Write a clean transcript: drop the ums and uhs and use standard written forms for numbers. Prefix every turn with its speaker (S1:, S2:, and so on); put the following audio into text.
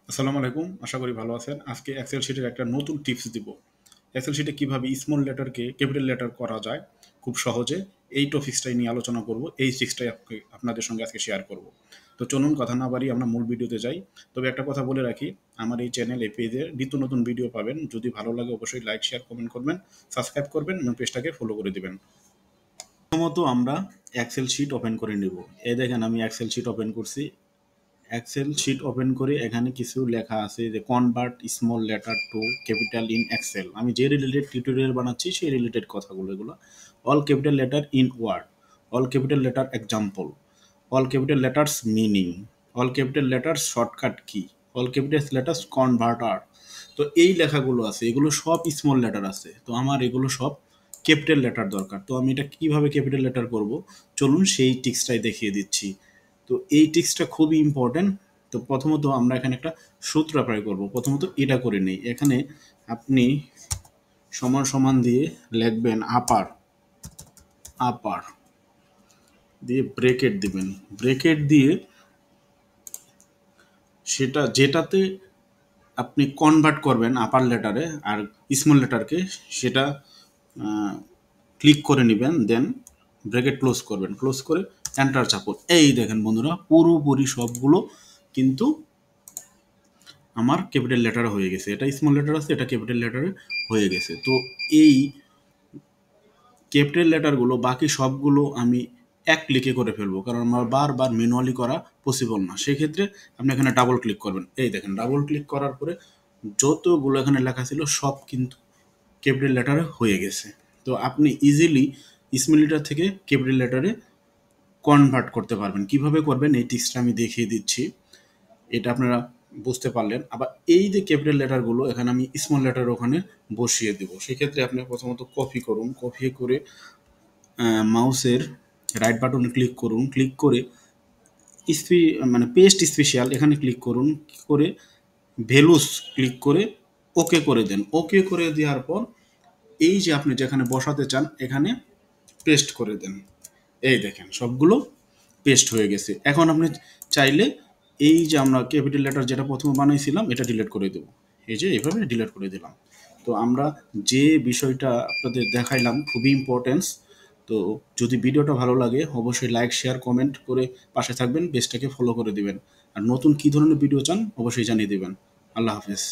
S1: আসসালামু আলাইকুম, আশা করি ভালো আছেন। আজকে এক্সেল শিটের একটা নতুন টিপস দিব। এক্সেল শিটে কিভাবে স্মল লেটারকে ক্যাপিটাল লেটার করা যায় খুব সহজে, এই টপিক্সটাই নিয়ে আলোচনা করব। এই ট্রিক্সটাই আপনাদের সঙ্গে আজকে শেয়ার করব। তো চলুন কথা না বাড়িয়ে আমরা মূল ভিডিওতে যাই। তবে একটা কথা বলে রাখি, আমার এই চ্যানেল এই পেজে নিত্য নতুন ভিডিও পাবেন। যদি ভালো লাগে অবশ্যই লাইক, শেয়ার, কমেন্ট করবেন, সাবস্ক্রাইব করবেন এবং পেজটাকে ফলো করে দিবেন। প্রথমত আমরা এক্সেল শিট ওপেন করে নিব। এই দেখেন আমি এক্সেল শিট ওপেন করছি। এক্সেল শিট ওপেন করে এখানে কিছু লেখা আছে যে convert small letter to capital in Excel. আমি যে রিলেটেড টিউটোরিয়াল বানাচ্ছি সেই রিলেটেড কথাগুলো এগুলো। All capital letter in word, all capital letter example, all capital letters meaning, all capital letter shortcut key, all capital letters converter. তো এই লেখাগুলো আছে, এগুলো সব স্মল লেটার আছে। তো আমার এগুলো সব ক্যাপিটাল লেটার দরকার। তো আমি এটা কিভাবে ক্যাপিটাল লেটার করব, চলুন সেই টিক্সটাই দেখিয়ে দিচ্ছি। তো এই টিক্সটা খুবই ইম্পর্টেন্ট। তো প্রথমত আমরা এখানে একটা সূত্র অ্যাপ্লাই করব। প্রথমত এটা করে নেই, এখানে আপনি সমান সমান দিয়ে লিখবেন আপার, আপার দিয়ে ব্রেকেট দিবেন। ব্রেকেট দিয়ে সেটা যেটাতে আপনি কনভার্ট করবেন আপার লেটারে আর স্মল লেটারকে, সেটা ক্লিক করে নেবেন। দেন ব্রেকেট ক্লোজ করবেন, ক্লোজ করে এন্টার চাপুন। এই দেখেন বন্ধুরা, পুরোপুরি সবগুলো কিন্তু আমার ক্যাপিটাল লেটার হয়ে গেছে। এটা স্মল লেটার আছে, এটা ক্যাপিটাল লেটারে হয়ে গেছে। তো এই ক্যাপিটাল লেটারগুলো বাকি সবগুলো আমি এক ক্লিকে করে ফেলবো, কারণ আমার বারবার ম্যানুয়ালি করা পসিবল না। সেক্ষেত্রে আপনি এখানে ডাবল ক্লিক করবেন। এই দেখেন ডাবল ক্লিক করার পরে যতগুলো এখানে লেখা ছিল সব কিন্তু ক্যাপিটাল লেটারে হয়ে গেছে। তো আপনি ইজিলি স্মল লেটার থেকে ক্যাপিটাল লেটারে কনভার্ট করতে পারবেন। কিভাবে করবেন এই টিক্সটা আমি দেখিয়ে দিচ্ছি, এটা আপনারা বুঝতে পারলেন। আবার এই যে ক্যাপিটাল লেটারগুলো এখানে আমি স্মল লেটার ওখানে বসিয়ে দেবো। সেক্ষেত্রে আপনি প্রথমত কপি করুন, কপি করে মাউসের রাইট বাটনে ক্লিক করুন, ক্লিক করে মানে পেস্ট স্পেশাল এখানে ক্লিক করুন, করে ভ্যালুস ক্লিক করে ওকে করে দেন। ওকে করে দেওয়ার পর এই যে আপনি যেখানে বসাতে চান এখানে পেস্ট করে দেন। এই দেখেন সবগুলো পেস্ট হয়ে গেছে। এখন আপনি চাইলে এই যে আমরা ক্যাপিটাল লেটার যেটা প্রথমে বানাইছিলাম এটা ডিলিট করে দেব। এই যে এভাবে ডিলিট করে দিলাম। তো আমরা যে বিষয়টা আপনাদের দেখাইলাম খুবই ইম্পর্টেন্স। তো যদি ভিডিওটা ভালো লাগে অবশ্যই লাইক, শেয়ার, কমেন্ট করে পাশে থাকবেন, পেজটাকে ফলো করে দিবেন। আর নতুন কী ধরনের ভিডিও চান অবশ্যই জানিয়ে দেবেন। আল্লাহ হাফেজ।